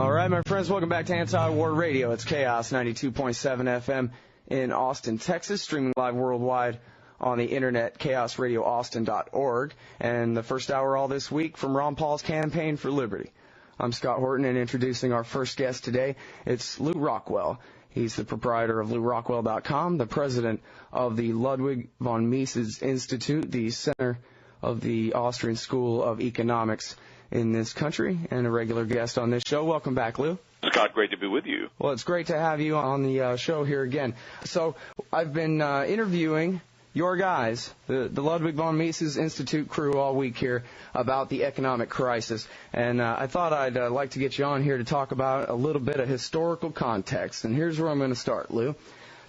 All right, my friends, welcome back to Antiwar Radio. It's Chaos 92.7 FM in Austin, Texas, streaming live worldwide on the internet, chaosradioaustin.org. And the first hour all this week from Ron Paul's Campaign for Liberty. I'm Scott Horton, and introducing our first guest today, it's Lew Rockwell. He's the proprietor of LewRockwell.com, the president of the Ludwig von Mises Institute, the center of the Austrian School of Economics in this country, and a regular guest on this show. Welcome back, Lew. Scott, great to be with you. Well, it's great to have you on the show here again. So I've been interviewing your guys, the Ludwig von Mises Institute crew, all week here about the economic crisis. And I thought I'd like to get you on here to talk about a little bit of historical context. And here's where I'm going to start, Lew.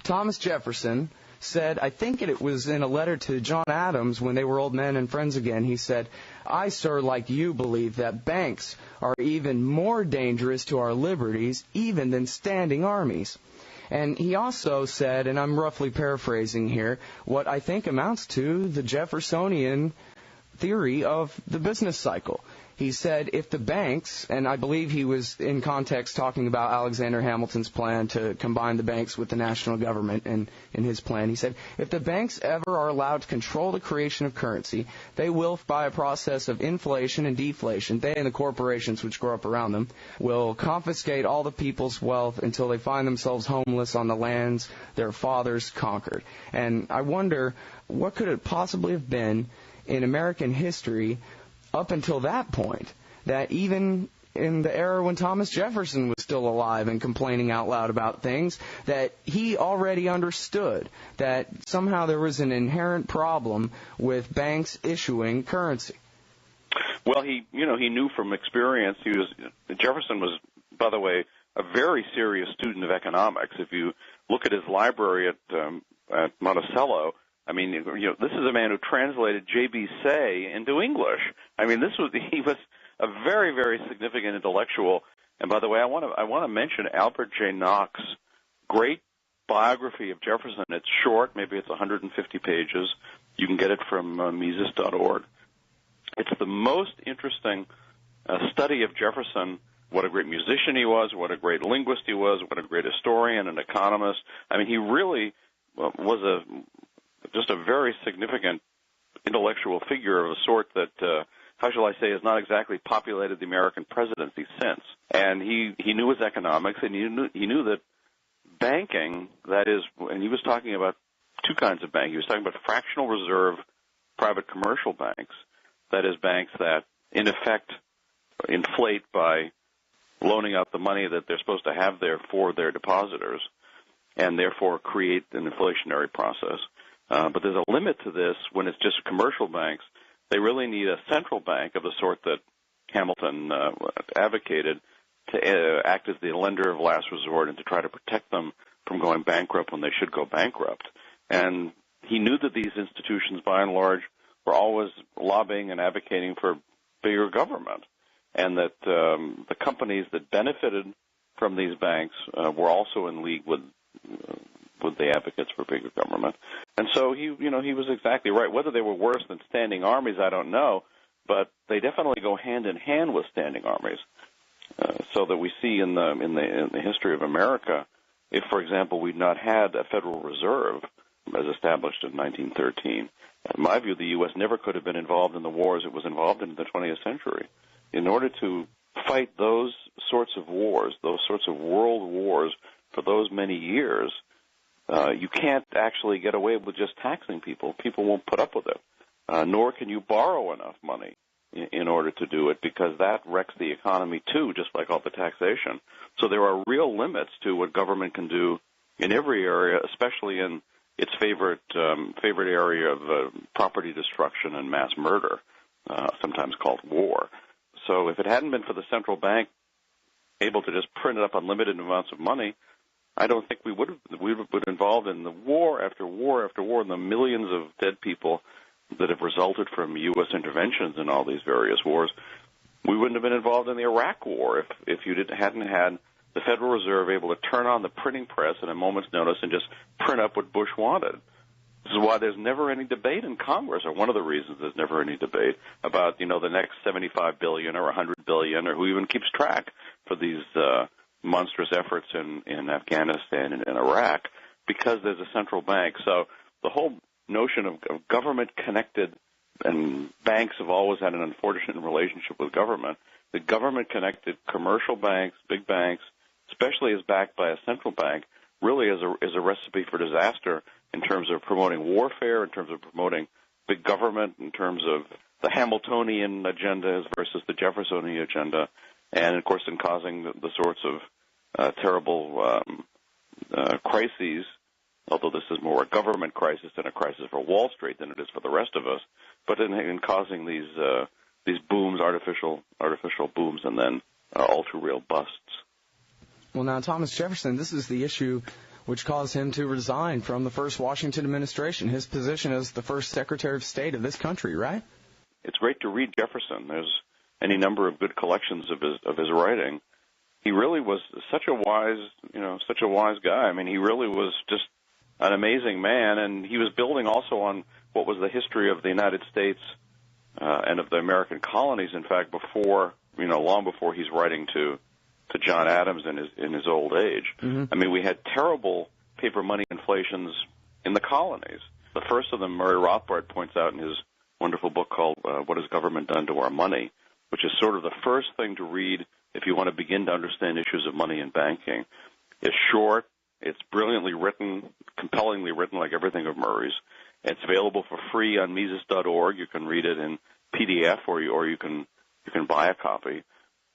Thomas Jefferson said, I think it was in a letter to John Adams when they were old men and friends again, he said, I, sir, like you, believe that banks are even more dangerous to our liberties even than standing armies. And he also said, and I'm roughly paraphrasing here, what I think amounts to the Jeffersonian theory of the business cycle. He said if the banks, and I believe he was in context talking about Alexander Hamilton's plan to combine the banks with the national government, and in his plan he said, if the banks ever are allowed to control the creation of currency, they will, by a process of inflation and deflation, they and the corporations which grow up around them, will confiscate all the people's wealth until they find themselves homeless on the lands their fathers conquered. And I wonder, what could it possibly have been in American history up until that point, that even in the era when Thomas Jefferson was still alive and complaining out loud about things, that he already understood that somehow there was an inherent problem with banks issuing currency? Well, he knew from experience. Jefferson was, by the way, a very serious student of economics. If you look at his library at Monticello, I mean, this is a man who translated J.B. Say into English. I mean, he was a very, very significant intellectual. And by the way, I want to mention Albert J. Knox's great biography of Jefferson. It's short, maybe it's 150 pages. You can get it from Mises.org. It's the most interesting study of Jefferson. What a great musician he was, what a great linguist he was, what a great historian and economist. I mean, he really was just a very significant intellectual figure of a sort that, how shall I say, has not exactly populated the American presidency since. And he knew his economics, and he knew that banking, that is, and he was talking about two kinds of banking. He was talking about fractional reserve private commercial banks, that is, banks that, in effect, inflate by loaning out the money that they're supposed to have there for their depositors, and therefore create an inflationary process. But there's a limit to this when it's just commercial banks. They really need a central bank of the sort that Hamilton advocated to act as the lender of last resort and to try to protect them from going bankrupt when they should go bankrupt. And he knew that these institutions, by and large, were always lobbying and advocating for bigger government, and that the companies that benefited from these banks were also in league with the advocates for bigger government. And so he was exactly right. Whether they were worse than standing armies, I don't know, but they definitely go hand in hand with standing armies. So that we see in the history of America, if, for example, we'd not had a Federal Reserve as established in 1913, in my view, the U.S. never could have been involved in the wars it was involved in the 20th century. In order to fight those sorts of wars, those sorts of world wars for those many years, you can't actually get away with just taxing people. People won't put up with it, nor can you borrow enough money in order to do it, because that wrecks the economy too, just like all the taxation. So there are real limits to what government can do in every area, especially in its favorite area of property destruction and mass murder, sometimes called war. So if it hadn't been for the central bank able to just print up unlimited amounts of money, I don't think we would have been involved in the war after war after war, and the millions of dead people that have resulted from U.S. interventions in all these various wars. We wouldn't have been involved in the Iraq War if you hadn't had the Federal Reserve able to turn on the printing press at a moment's notice and just print up what Bush wanted. This is why there's never any debate in Congress, or one of the reasons there's never any debate about, the next $75 billion or $100 billion, or who even keeps track. for these monstrous efforts in Afghanistan and in Iraq because there's a central bank. So the whole notion of government-connected, and banks have always had an unfortunate relationship with government. The government-connected commercial banks, big banks, especially as backed by a central bank, really is a recipe for disaster in terms of promoting warfare, in terms of promoting big government, in terms of the Hamiltonian agenda versus the Jeffersonian agenda, and, of course, in causing the sorts of terrible crises, although this is more a government crisis than a crisis for Wall Street than it is for the rest of us, but in causing these booms, artificial booms, and then ultra-real busts. Well, now, Thomas Jefferson, this is the issue which caused him to resign from the first Washington administration, his position as the first Secretary of State of this country, right? It's great to read Jefferson. There's any number of good collections of his writing. He really was such a wise guy. I mean, he really was just an amazing man, and he was building also on what was the history of the United States and of the American colonies. In fact, long before he's writing to John Adams in his old age. Mm-hmm. I mean, we had terrible paper money inflations in the colonies. The first of them, Murray Rothbard points out in his wonderful book called What Has Government Done to Our Money, which is sort of the first thing to read if you want to begin to understand issues of money and banking. It's short, it's brilliantly written, compellingly written like everything of Murray's. It's available for free on Mises.org. You can read it in PDF or you can buy a copy.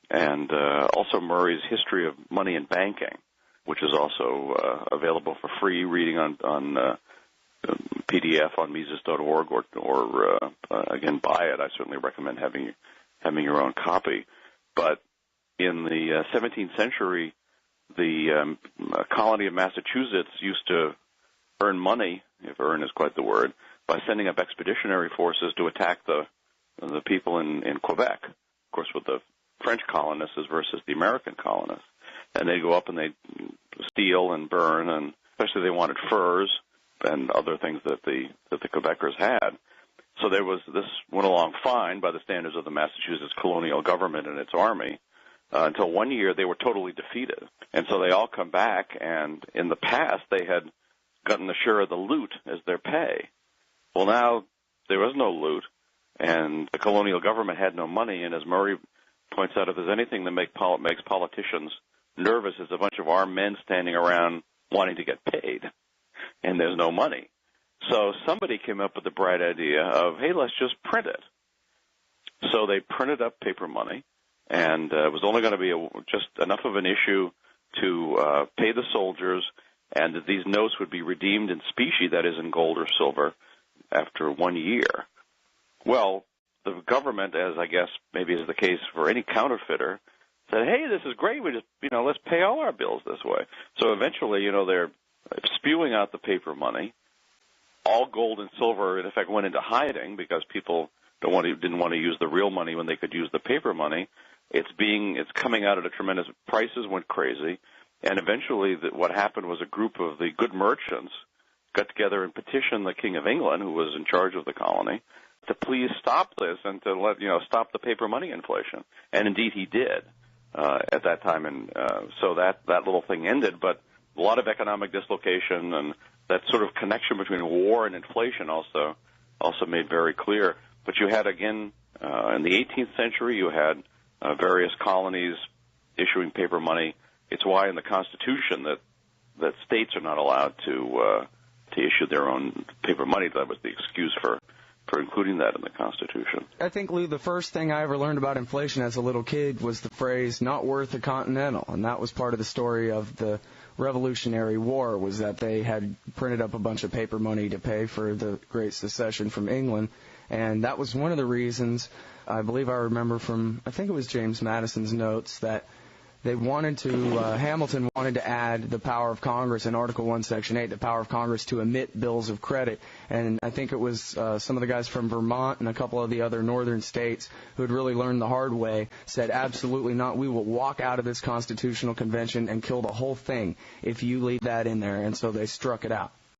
And also Murray's History of Money and Banking, which is also available for free reading on PDF on Mises.org, or again, buy it. I certainly recommend having your own copy. But in the 17th century, the colony of Massachusetts used to earn money, if earn is quite the word, by sending up expeditionary forces to attack the people in Quebec, of course, with the French colonists versus the American colonists. And they go up and they steal and burn, and especially they wanted furs and other things that the Quebecers had. So this went along fine by the standards of the Massachusetts colonial government and its army, until one year they were totally defeated. And so they all come back, and in the past they had gotten a share of the loot as their pay. Well, now there was no loot, and the colonial government had no money, and as Murray points out, if there's anything that makes politicians nervous, is a bunch of armed men standing around wanting to get paid, and there's no money. So somebody came up with the bright idea of, hey, let's just print it. So they printed up paper money, and it was only going to be just enough of an issue to pay the soldiers, and that these notes would be redeemed in specie, that is in gold or silver, after 1 year. Well, the government, as I guess maybe is the case for any counterfeiter, said, hey, this is great. We just, let's pay all our bills this way. So eventually, they're spewing out the paper money. All gold and silver, in effect, went into hiding because people didn't want to use the real money when they could use the paper money. It's coming out at a tremendous, prices went crazy. And eventually what happened was a group of the good merchants got together and petitioned the King of England, who was in charge of the colony, to please stop this and to stop the paper money inflation. And indeed he did at that time. And so that little thing ended. But a lot of economic dislocation and that sort of connection between war and inflation also made very clear. But you had, again, in the 18th century, you had various colonies issuing paper money. It's why in the Constitution that states are not allowed to issue their own paper money. That was the excuse for including that in the Constitution. I think, Lou, the first thing I ever learned about inflation as a little kid was the phrase, not worth a continental. And that was part of the story of the Revolutionary War, was that they had printed up a bunch of paper money to pay for the Great Secession from England. And that was one of the reasons, I believe I remember from, I think it was James Madison's notes, that they wanted to, Hamilton wanted to add the power of Congress in Article 1, Section 8, the power of Congress to emit bills of credit. And I think it was some of the guys from Vermont and a couple of the other northern states who had really learned the hard way said, absolutely not, we will walk out of this constitutional convention and kill the whole thing if you leave that in there. And so they struck it out.